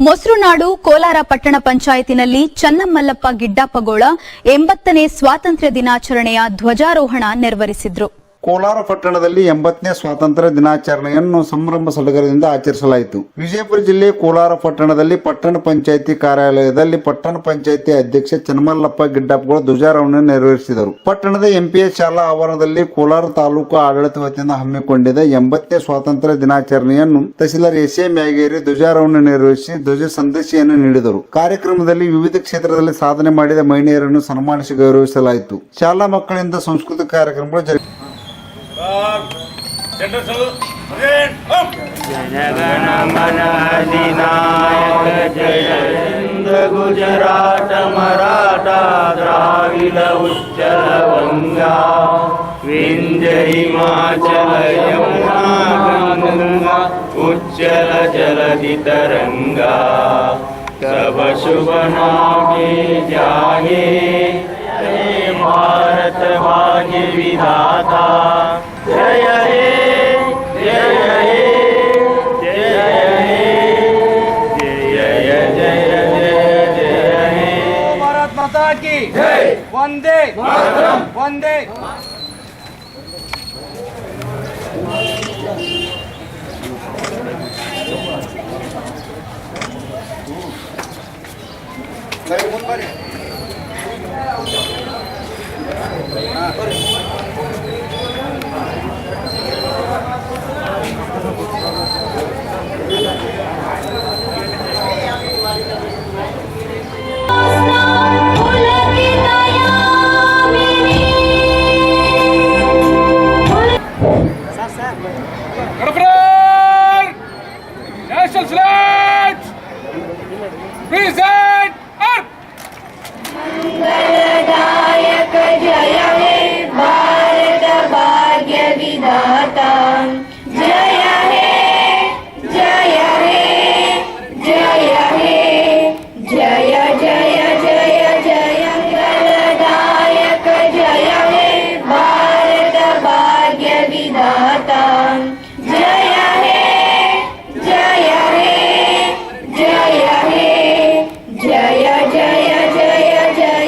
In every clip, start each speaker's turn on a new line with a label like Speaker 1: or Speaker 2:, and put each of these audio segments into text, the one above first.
Speaker 1: ಮೊಸರುನಾಡು ಕೋಲಾರ ಪಟ್ಟಣ ಪಂಚಾಯತಿನಲ್ಲಿ ಚನ್ನಮಲ್ಲಪ್ಪ ಗಿಡ್ಡಪ್ಪಗೋಳ 80ನೇ ಸ್ವಾತಂತ್ರ್ಯ ದಿನಾಚರಣೆಯ ಧ್ವಜಾರೋಹಣ ನೆರವೇರಿಸಿದರು.
Speaker 2: ಕೋಲಾರ ಪಟ್ಟಣದಲ್ಲಿ 80ನೇ ಸ್ವಾತಂತ್ರ್ಯ ದಿನಾಚರಣೆಯನ್ನು ಸಂಭ್ರಮ ಸಡಗರದಿಂದ ಆಚರಿಸಲಾಯಿತು. ವಿಜಯಪುರ ಜಿಲ್ಲೆ ಕೋಲಾರ ಪಟ್ಟಣದಲ್ಲಿ ಪಟ್ಟಣ ಪಂಚಾಯಿತಿ ಕಾರ್ಯಾಲಯದಲ್ಲಿ ಪಟ್ಟಣ ಪಂಚಾಯಿತಿ ಅಧ್ಯಕ್ಷ ಚನ್ನಮಲ್ಲಪ್ಪ ಗಿಡ್ಡಪ್ಪಗೋಳ ಧ್ವಜಾರೋಹಣ ನೆರವೇರಿಸಿದರು. ಪಟ್ಟಣದ ಎಂಪಿಎಸ್ ಶಾಲಾ ಆವರಣದಲ್ಲಿ ಕೋಲಾರ ತಾಲೂಕು ಆಡಳಿತ ವತಿಯಿಂದ ಹಮ್ಮಿಕೊಂಡಿದ್ದ 80ನೇ ಸ್ವಾತಂತ್ರ್ಯ ದಿನಾಚರಣೆಯನ್ನು ತಹಸೀಲ್ದಾರ್ ಎಸ್ ಎ ಮ್ಯಾಗೇರಿ ಧ್ವಜಾರೋಹಣ ನೆರವೇರಿಸಿ ಧ್ವಜ ಸಂದೇಶವನ್ನು ನೀಡಿದರು. ಕಾರ್ಯಕ್ರಮದಲ್ಲಿ ವಿವಿಧ ಕ್ಷೇತ್ರದಲ್ಲಿ ಸಾಧನೆ ಮಾಡಿದ ಮಹಿಳೆಯರನ್ನು ಸನ್ಮಾನಿಸಿ ಗೌರವಿಸಲಾಯಿತು. ಶಾಲಾ ಮಕ್ಕಳಿಂದ ಸಾಂಸ್ಕೃತಿಕ ಕಾರ್ಯಕ್ರಮಗಳು ಜರುಗಿದವು.
Speaker 3: ಜನಗಣಮನ ಅಧಿನಾಯಕ ಜಯ ಹಿಂದ ಗುಜರಾಟ ಮರಾಠ ದ್ರಾವಿಡ ಉಚ್ಚಲ ವಂಗಾ ವಿಂಧ್ಯ ಹಿಮಾಚಲ ಯಮುನಾ ಗಂಗಾ ಉಚ್ಚಲ ಜಲಧಿ ತರಂಗಾ ತವ ಶುಭ ನಾಮೆ ಜಾಗೆ भारत भाग्य विधाता जय हे जय हे जय हे जय जय जय जय हे भारत माता की जय वंदे मातरम वंदे
Speaker 4: National flag! Present!
Speaker 5: मंगलदायक जय हे भारत भाग्य विधाता जय हे जय हे जय हे जय जय जय जय मंगलदायक जय हे भारत भाग्य विधाता जय हे जय हे जय हे जय जय जय जय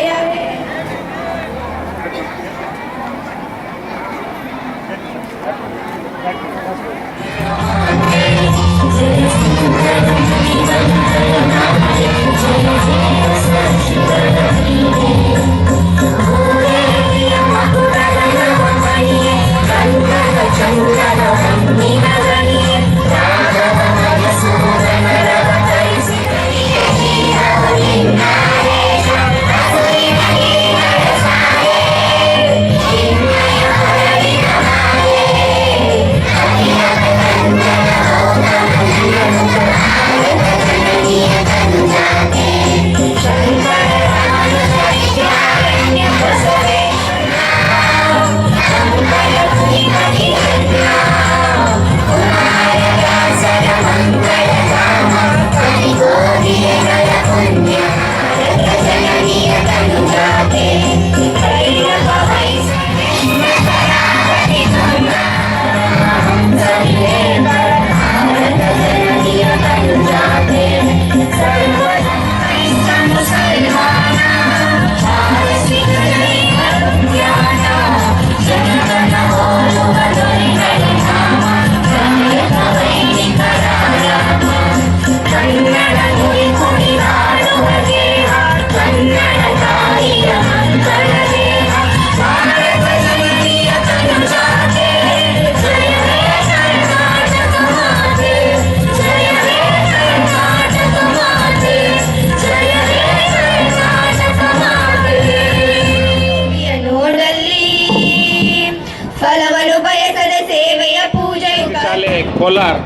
Speaker 4: ಕೋಲಾರ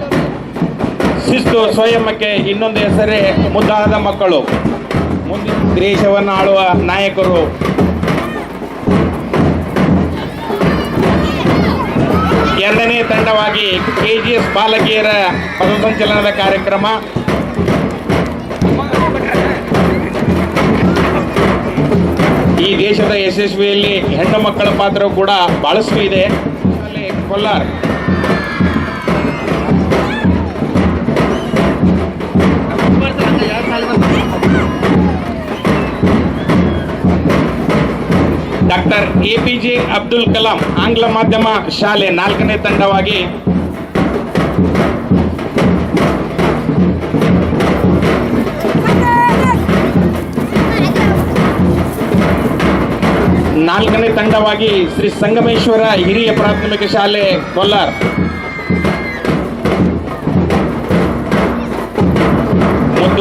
Speaker 4: ಶಿಸ್ತು ಸ್ವಯಂಕ್ಕೆ ಇನ್ನೊಂದು ಹೆಸರೇ ಮುದ್ದಾದ ಮಕ್ಕಳು. ಮುಂದಿನ ದೇಶವನ್ನು ಆಳುವ ನಾಯಕರು. ಎರಡನೇ ತಂಡವಾಗಿ KGS ಬಾಲಕಿಯರ ಪಥಸಂಚಲನದ ಕಾರ್ಯಕ್ರಮ. ಈ ದೇಶದ ಯಶಸ್ವಿಯಲ್ಲಿ ಹೆಣ್ಣು ಮಕ್ಕಳ ಪಾತ್ರ ಕೂಡ ಬಹಳಷ್ಟು ಇದೆ. ಕೋಲಾರ ಡಾಕ್ಟರ್ APJ ಅಬ್ದುಲ್ ಕಲಾಂ ಆಂಗ್ಲ ಮಾಧ್ಯಮ ಶಾಲೆ 4ನೇ ತಂಡವಾಗಿ ಶ್ರೀ ಸಂಗಮೇಶ್ವರ ಹಿರಿಯ ಪ್ರಾಥಮಿಕ ಶಾಲೆ ಕೊಲ್ಲಾರ್.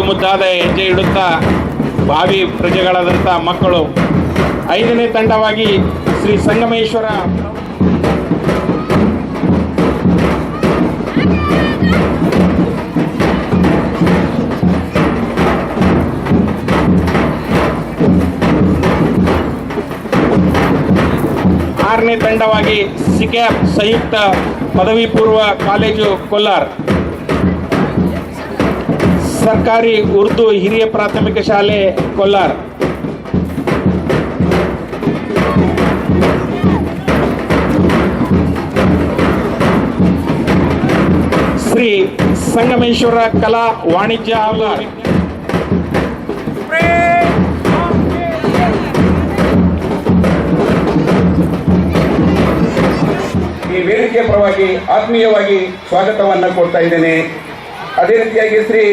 Speaker 4: ಮುದ್ದಾದ ಹೆಜ್ಜೆ ಇಡುತ್ತಾ ಭಾವಿ ಪ್ರಜೆಗಳಾದಂಥ ಮಕ್ಕಳು. 5ನೇ ತಂಡವಾಗಿ ಶ್ರೀ ಸಂಗಮೇಶ್ವರ ನೇ ತಂಡವಾಗಿ ಸಿಕ್ಯಾಪ್ ಸಂಯುಕ್ತ ಪದವಿ ಪೂರ್ವ ಕಾಲೇಜು ಕೊಲ್ಲಾರ್. ಸರ್ಕಾರಿ ಉರ್ದು ಹಿರಿಯ ಪ್ರಾಥಮಿಕ ಶಾಲೆ ಕೊಲ್ಲಾರ್. ಶ್ರೀ ಸಂಗಮೇಶ್ವರ ಕಲಾ ವಾಣಿಜ್ಯ ಕೊಲ್ಲಾರ್. ಈ ವೇದಿಕೆ ಪರವಾಗಿ ಆತ್ಮೀಯವಾಗಿ ಸ್ವಾಗತವನ್ನು ಕೊಡ್ತಾ ಇದ್ದೇನೆ. ಅದೇ ರೀತಿಯಾಗಿ Shri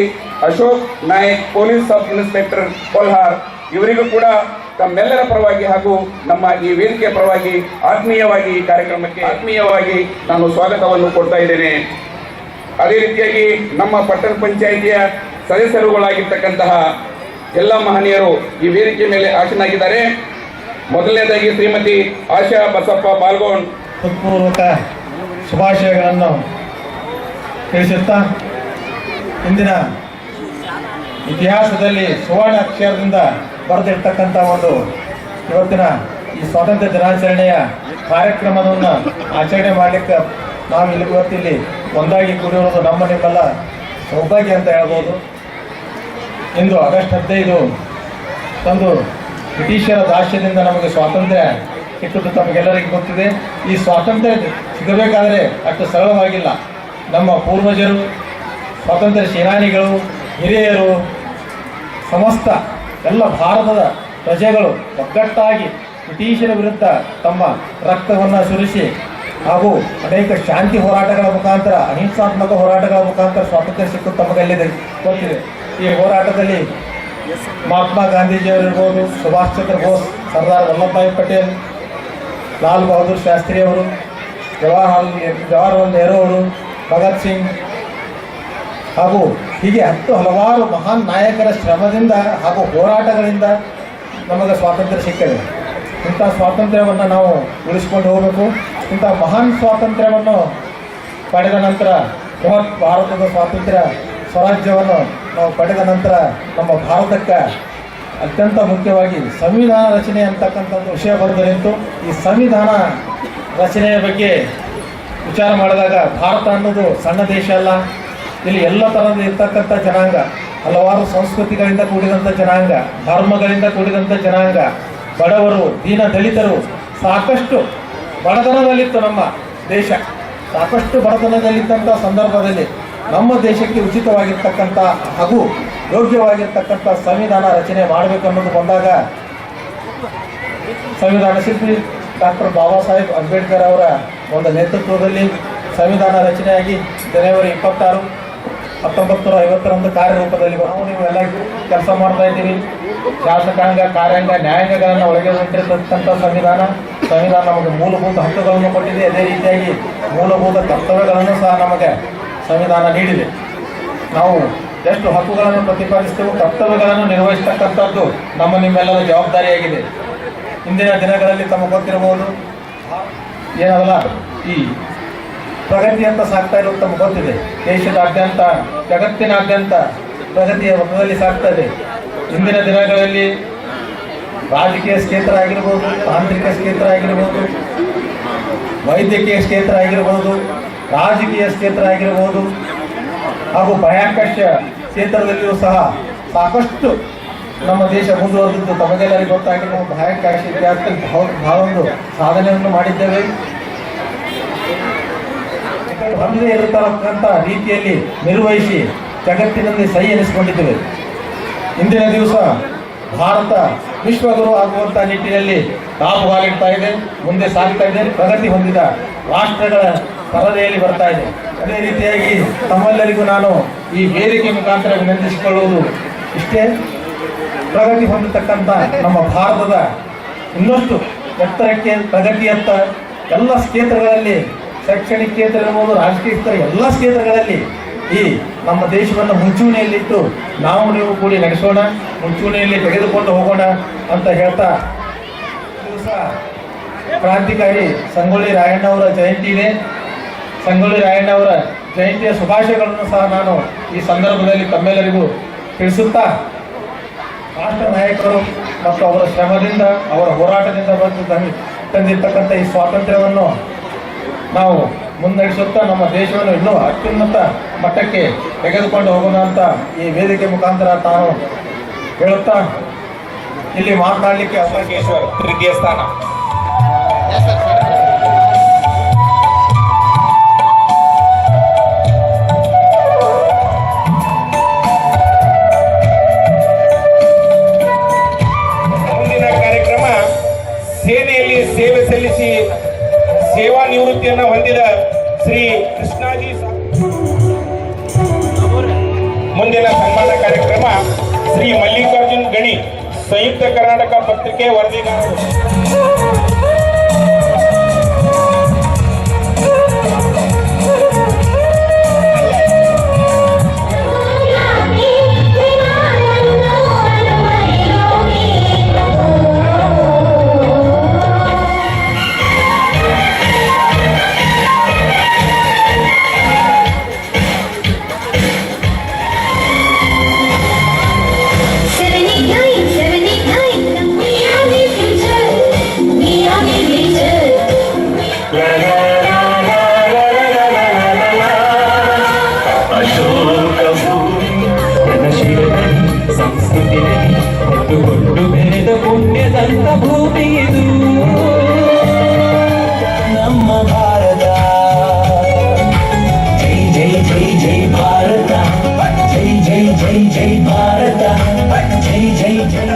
Speaker 4: Ashok Nayak police sub inspector Kolhar ಇವರಿಗೂ ಕೂಡ ತಮ್ಮೆಲ್ಲರ ಪರವಾಗಿ ಹಾಗೂ ನಮ್ಮ ಈ ವೇದಿಕೆ ಪರವಾಗಿ ಆತ್ಮೀಯವಾಗಿ ಈ ಕಾರ್ಯಕ್ರಮಕ್ಕೆ ಆತ್ಮೀಯವಾಗಿ ನಾನು ಸ್ವಾಗತವನ್ನು ಕೊಡ್ತಾ ಇದ್ದೇನೆ. ಅದೇ ರೀತಿಯಾಗಿ ನಮ್ಮ ಪಟ್ಟಣ ಪಂಚಾಯಿತಿಯ ಸದಸ್ಯರುಗಳಾಗಿರ್ತಕ್ಕಂತಹ ಎಲ್ಲ ಮಹನೀಯರು ಈ ವೇದಿಕೆ ಮೇಲೆ ಆಸೀನರಾಗಿದ್ದಾರೆ. ಮೊದಲನೇದಾಗಿ ಶ್ರೀಮತಿ ಆಶಾ ಬಸಪ್ಪ ಪಾಲ್ಗೋನ್
Speaker 6: ಹೃತ್ಪೂರ್ವಕ ಶುಭಾಶಯಗಳನ್ನು ತಿಳಿಸುತ್ತಾ, ಇಂದಿನ ಇತಿಹಾಸದಲ್ಲಿ ಸುವರ್ಣ ಅಕ್ಷರದಿಂದ ಬರೆದಿರ್ತಕ್ಕಂಥ ಒಂದು ಇವತ್ತಿನ ಈ ಸ್ವಾತಂತ್ರ್ಯ ದಿನಾಚರಣೆಯ ಕಾರ್ಯಕ್ರಮವನ್ನು ಆಚರಣೆ ಮಾಡಲಿಕ್ಕೆ ನಾವು ಇವತ್ತಿಲ್ಲಿ ಒಂದಾಗಿ ಕೂಡಿರೋದು ನಮ್ಮ ನಿಮ್ಮೆಲ್ಲ ಸೌಭಾಗ್ಯ ಅಂತ ಹೇಳ್ಬೋದು. ಇಂದು ಆಗಸ್ಟ್ 15 ತಂದು ಬ್ರಿಟಿಷರ ದಾಸ್ಯದಿಂದ ನಮಗೆ ಸ್ವಾತಂತ್ರ್ಯ ಸಿಕ್ಕುವುದು ತಮಗೆಲ್ಲರಿಗೂ ಗೊತ್ತಿದೆ. ಈ ಸ್ವಾತಂತ್ರ್ಯ ಸಿಗಬೇಕಾದರೆ ಅಷ್ಟು ಸರಳವಾಗಿಲ್ಲ. ನಮ್ಮ ಪೂರ್ವಜರು, ಸ್ವಾತಂತ್ರ್ಯ ಸೇನಾನಿಗಳು, ಹಿರಿಯರು, ಸಮಸ್ತ ಎಲ್ಲ ಭಾರತದ ಪ್ರಜೆಗಳು ಒಗ್ಗಟ್ಟಾಗಿ ಬ್ರಿಟಿಷರ ವಿರುದ್ಧ ತಮ್ಮ ರಕ್ತವನ್ನು ಸುರಿಸಿ ಹಾಗೂ ಅನೇಕ ಶಾಂತಿ ಹೋರಾಟಗಳ ಮುಖಾಂತರ, ಅಹಿಂಸಾತ್ಮಕ ಹೋರಾಟಗಳ ಮುಖಾಂತರ ಸ್ವಾತಂತ್ರ್ಯ ಸಿಕ್ಕುವುದು ತಮಗೆಲ್ಲಿದೆ ಗೊತ್ತಿದೆ. ಈ ಹೋರಾಟದಲ್ಲಿ ಮಹಾತ್ಮ ಗಾಂಧೀಜಿಯವರಿರ್ಬೋದು, ಸುಭಾಷ್ ಚಂದ್ರ ಬೋಸ್, ಸರ್ದಾರ್ ವಲ್ಲಭಭಾಯಿ ಪಟೇಲ್, ಲಾಲ್ ಬಹದ್ದೂರ್ ಶಾಸ್ತ್ರಿ ಅವರು, ಜವಾಹರ್ಲಾಲ್ ನೆಹರು ಅವರು, ಭಗತ್ ಸಿಂಗ್ ಹಾಗೂ ಹೀಗೆ ಹಲವಾರು ಮಹಾನ್ ನಾಯಕರ ಶ್ರಮದಿಂದ ಹಾಗೂ ಹೋರಾಟಗಳಿಂದ ನಮಗೆ ಸ್ವಾತಂತ್ರ್ಯ ಸಿಕ್ಕಿದೆ. ಇಂಥ ಸ್ವಾತಂತ್ರ್ಯವನ್ನು ನಾವು ಉಳಿಸ್ಕೊಂಡು ಹೋಗಬೇಕು. ಇಂಥ ಮಹಾನ್ ಸ್ವಾತಂತ್ರ್ಯವನ್ನು ಪಡೆದ ನಂತರ ಬೃಹತ್ ಭಾರತದ ಸ್ವಾತಂತ್ರ್ಯ ಸ್ವರಾಜ್ಯವನ್ನು ನಾವು ಪಡೆದ ನಂತರ ನಮ್ಮ ಭಾರತಕ್ಕೆ ಅತ್ಯಂತ ಮುಖ್ಯವಾಗಿ ಸಂವಿಧಾನ ರಚನೆ ಅಂತಕ್ಕಂಥದ್ದು ವಿಷಯ ಬಂದು ನಿಂತು, ಈ ಸಂವಿಧಾನ ರಚನೆಯ ಬಗ್ಗೆ ವಿಚಾರ ಮಾಡಿದಾಗ ಭಾರತ ಅನ್ನೋದು ಸಣ್ಣ ದೇಶ ಅಲ್ಲ. ಇಲ್ಲಿ ಎಲ್ಲ ಥರದ ಇರ್ತಕ್ಕಂಥ ಜನಾಂಗ, ಹಲವಾರು ಸಂಸ್ಕೃತಿಗಳಿಂದ ಕೂಡಿದಂಥ ಜನಾಂಗ, ಧರ್ಮಗಳಿಂದ ಕೂಡಿದಂಥ ಜನಾಂಗ, ಬಡವರು, ದೀನ ದಲಿತರು, ಸಾಕಷ್ಟು ಬಡತನದಲ್ಲಿತ್ತು ನಮ್ಮ ದೇಶ. ಸಾಕಷ್ಟು ಬಡತನದಲ್ಲಿದ್ದಂಥ ಸಂದರ್ಭದಲ್ಲಿ ನಮ್ಮ ದೇಶಕ್ಕೆ ಉಚಿತವಾಗಿರ್ತಕ್ಕಂಥ ಹಾಗೂ ಯೋಗ್ಯವಾಗಿರ್ತಕ್ಕಂಥ ಸಂವಿಧಾನ ರಚನೆ ಮಾಡಬೇಕು ಅನ್ನೋದು ಬಂದಾಗ ಸಂವಿಧಾನ ಶಿಲ್ಪಿ ಡಾಕ್ಟರ್ ಬಾಬಾ ಸಾಹೇಬ್ ಅಂಬೇಡ್ಕರ್ ಅವರ ಒಂದು ನೇತೃತ್ವದಲ್ಲಿ ಸಂವಿಧಾನ ರಚನೆಯಾಗಿ ಜನವರಿ 26, 1950 ಕಾರ್ಯರೂಪದಲ್ಲಿ ನಾವು ನೀವು ಎಲ್ಲ ಕೆಲಸ ಮಾಡ್ತಾ ಇದ್ದೀವಿ. ಶಾಸಕಾಂಗ, ಕಾರ್ಯಾಂಗ, ನ್ಯಾಯಾಂಗಗಳನ್ನು ಒಳಗೊಂಡಿರತಕ್ಕಂಥ ಸಂವಿಧಾನ ನಮಗೆ ಮೂಲಭೂತ ಹಕ್ಕುಗಳನ್ನು ಕೊಟ್ಟಿದೆ. ಅದೇ ರೀತಿಯಾಗಿ ಮೂಲಭೂತ ಕರ್ತವ್ಯಗಳನ್ನು ಸಹ ನಮಗೆ ಸಂವಿಧಾನ ನೀಡಿದೆ. ನಾವು ಎಷ್ಟು ಹಕ್ಕುಗಳನ್ನು ಪ್ರತಿಪಾದಿಸ್ತೇವೆ, ಕರ್ತವ್ಯಗಳನ್ನು ನಿರ್ವಹಿಸತಕ್ಕಂಥದ್ದು ನಿಮ್ಮೆಲ್ಲರ ಜವಾಬ್ದಾರಿಯಾಗಿದೆ. ಇಂದಿನ ದಿನಗಳಲ್ಲಿ ತಮಗೆ ಗೊತ್ತಿರಬಹುದು, ಏನಲ್ಲ ಈ ಪ್ರಗತಿ ಅಂತ ಸಾಗ್ತಾ ಇರೋದು ತಮಗೆ ಗೊತ್ತಿದೆ. ದೇಶದಾದ್ಯಂತ, ಜಗತ್ತಿನಾದ್ಯಂತ ಪ್ರಗತಿಯ ಪಥದಲ್ಲಿ ಸಾಗ್ತಾ ಇದೆ. ಇಂದಿನ ದಿನಗಳಲ್ಲಿ ರಾಜಕೀಯ ಕ್ಷೇತ್ರ ಆಗಿರ್ಬೋದು, ತಾಂತ್ರಿಕ ಕ್ಷೇತ್ರ ಆಗಿರ್ಬೋದು, ವೈದ್ಯಕೀಯ ಕ್ಷೇತ್ರ ಆಗಿರ್ಬೋದು, ರಾಜಕೀಯ ಕ್ಷೇತ್ರ ಆಗಿರ್ಬೋದು ಹಾಗೂ ಬಾಹ್ಯಾಕಾಶ ಕ್ಷೇತ್ರದಲ್ಲಿಯೂ ಸಹ ಸಾಕಷ್ಟು ನಮ್ಮ ದೇಶ ಮುಂದುವರೆದಿದ್ದು ತಮಗೆಲ್ಲರಿಗೂ ಗೊತ್ತಾಗಿ ನಾವು ಬಾಹ್ಯಾಕಾಶ ಇತಿಹಾಸದಲ್ಲಿ ಬಹಳ ಒಂದು ಸಾಧನೆಯನ್ನು ಮಾಡಿದ್ದೇವೆ. ಹೊಂದದೇ ಇರತಕ್ಕಂಥ ರೀತಿಯಲ್ಲಿ ನಿರ್ವಹಿಸಿ ಜಗತ್ತಿನಲ್ಲಿ ಸಹಿ ಎನಿಸಿಕೊಂಡಿದ್ದೇವೆ. ಇಂದಿನ ದಿವಸ ಭಾರತ ವಿಶ್ವಗುರು ಆಗುವಂತ ನಿಟ್ಟಿನಲ್ಲಿ ದಾಪುಗಾಲಿಡ್ತಾ ಇದೆ, ಮುಂದೆ ಸಾಗ್ತಾ ಇದೆ, ಪ್ರಗತಿ ಹೊಂದಿದ ರಾಷ್ಟ್ರಗಳ ಪರದೆಯಲ್ಲಿ ಬರ್ತಾ ಇದೆ. ಅದೇ ರೀತಿಯಾಗಿ ತಮ್ಮೆಲ್ಲರಿಗೂ ನಾನು ಈ ವೇದಿಕೆ ಮುಖಾಂತರ ವಿನಂತಿಸಿಕೊಳ್ಳುವುದು ಇಷ್ಟೇ, ಪ್ರಗತಿ ಹೊಂದತಕ್ಕಂಥ ನಮ್ಮ ಭಾರತದ ಇನ್ನಷ್ಟು ಎತ್ತರಕ್ಕೆ ಪ್ರಗತಿಯತ್ತ ಎಲ್ಲ ಕ್ಷೇತ್ರಗಳಲ್ಲಿ, ಶೈಕ್ಷಣಿಕ ಕ್ಷೇತ್ರ ಇರ್ಬೋದು, ರಾಜಕೀಯ ಕ್ಷೇತ್ರ, ಎಲ್ಲ ಕ್ಷೇತ್ರಗಳಲ್ಲಿ ಈ ನಮ್ಮ ದೇಶವನ್ನು ಮುಂಚೂಣಿಯಲ್ಲಿಟ್ಟು ನಾವು ನೀವು ಕೂಡಿ ನಡೆಸೋಣ, ಮುಂಚೂಣಿಯಲ್ಲಿ ತೆಗೆದುಕೊಂಡು ಹೋಗೋಣ ಅಂತ ಹೇಳ್ತಾ, ದಿವಸ ಕ್ರಾಂತಿಕಾರಿ ಸಂಗೊಳ್ಳಿ ರಾಯಣ್ಣವರ ಜಯಂತಿ ಇದೆ. ಸಂಗೊಳ್ಳಿ ರಾಯಣ್ಣವರ ಜಯಂತಿಯ ಶುಭಾಶಯಗಳನ್ನು ಸಹ ನಾನು ಈ ಸಂದರ್ಭದಲ್ಲಿ ತಮ್ಮೆಲ್ಲರಿಗೂ ತಿಳಿಸುತ್ತಾ, ರಾಷ್ಟ್ರ ನಾಯಕರು ಮತ್ತು ಅವರ ಶ್ರಮದಿಂದ, ಅವರ ಹೋರಾಟದಿಂದ ಬಂದು ತಂದಿರ್ತಕ್ಕಂಥ ಈ ಸ್ವಾತಂತ್ರ್ಯವನ್ನು ನಾವು ಮುನ್ನಡೆಸುತ್ತಾ ನಮ್ಮ ದೇಶವನ್ನು ಇನ್ನೂ ಅತ್ಯುನ್ನತ ಮಟ್ಟಕ್ಕೆ ತೆಗೆದುಕೊಂಡು ಹೋಗೋಣ ಅಂತ ಈ ವೇದಿಕೆ ಮುಖಾಂತರ ತಾನು ಹೇಳುತ್ತಾ ಇಲ್ಲಿ ಮಾತನಾಡಲಿಕ್ಕೆ ಅವಕಾಶ.
Speaker 4: ತೃತೀಯ ಸ್ಥಾನ. ಮುಂದಿನ ಕಾರ್ಯಕ್ರಮ ಸೇನೆಯಲ್ಲಿ ಸೇವೆ ಸಲ್ಲಿಸಿ ಸೇವಾ ನಿವೃತ್ತಿಯನ್ನು ಹೊಂದಿದ ಶ್ರೀ ಕೃಷ್ಣಾಜಿ. ಮುಂದಿನ ಸನ್ಮಾನ ಕಾರ್ಯಕ್ರಮ ಶ್ರೀ ಮಲ್ಲಿಕಾರ್ಜುನ್ ಗಣಿ, ಸಂಯುಕ್ತ ಕರ್ನಾಟಕ ಪತ್ರಿಕೆ ವರದಿಗಾರರು.
Speaker 7: ಹೊತ್ತುಕೊಂಡು ಬೆಳೆದ ಪುಣ್ಯದಂತ ಭೂಮಿ ಇದು ನಮ್ಮ ಭಾರತ. ಜೈ ಜೈ ಜೈ ಜೈ ಭಾರತ, ಜೈ ಜೈ ಜೈ ಜೈ ಭಾರತ, ಜೈ ಜೈ ಜೈ.